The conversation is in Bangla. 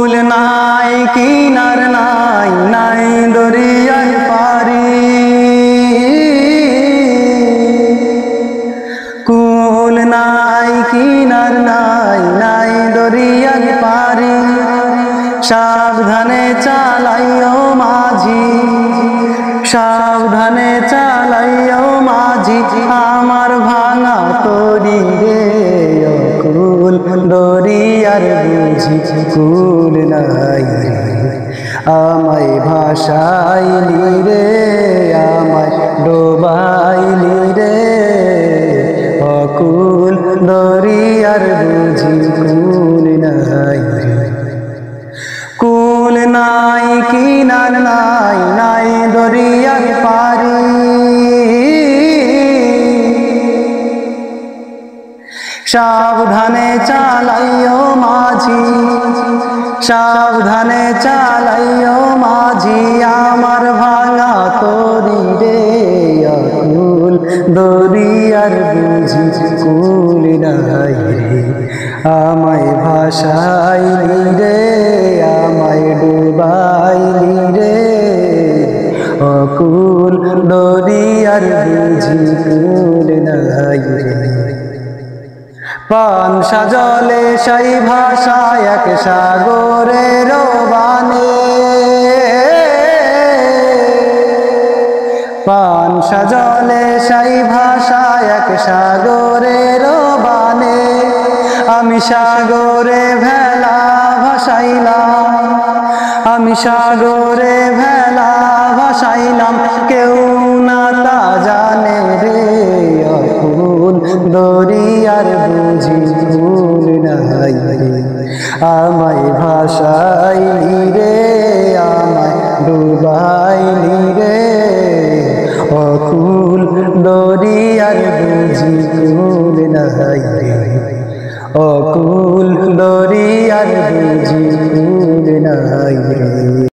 কুল নাই কিনার নাই নাই দরিয়ার পারি, কুল নাই কিনার নাই নাই দরিয়ার পারি। সাবধানে চালাইও মাঝি, সাবধানে চালাইও মাঝি আমার ভাঙা তরি রে। কুল দরিয়ার বুঝি কুল নাই রে, আমায় ভাসাইলি রে, আমায় ডোবাইলি রে। অকুল দরিয়ার বুঝি কুল নাই রে। কুল নাই কিনার নাই নাই দরিয়ার পারি। সাবধানে চালাইও মাঝি, সাবধানে চালাইও মাঝি আমার ভাঙা তরি রে। কুল দরিয়ার বুঝি কুল নাই রে, আমায় ভাসাইলি রে, আমায় ডুবাইলি রে। অকুল দরিয়ার বুঝি কুল নাই রে। পান সাজলে সেই ভাষা এক সাগরের বানে, পান সাজলে সেই ভাষা এক সাগরের বানে। আমি সাগরে ভেলা ভাসাইলাম, আমি সাগরে ভেলা ভাসাইলাম, কেউ না তা জানে রে। অকুল দরিয়ার বুঝি কুল নাই রে, আমায় ভাসাইলি রে, আমায় ডুবাইলি রে। অকুল দরিয়ার বুঝি কুল নাই রে, অকুল দরিয়ার বুঝি কুল নাই রে।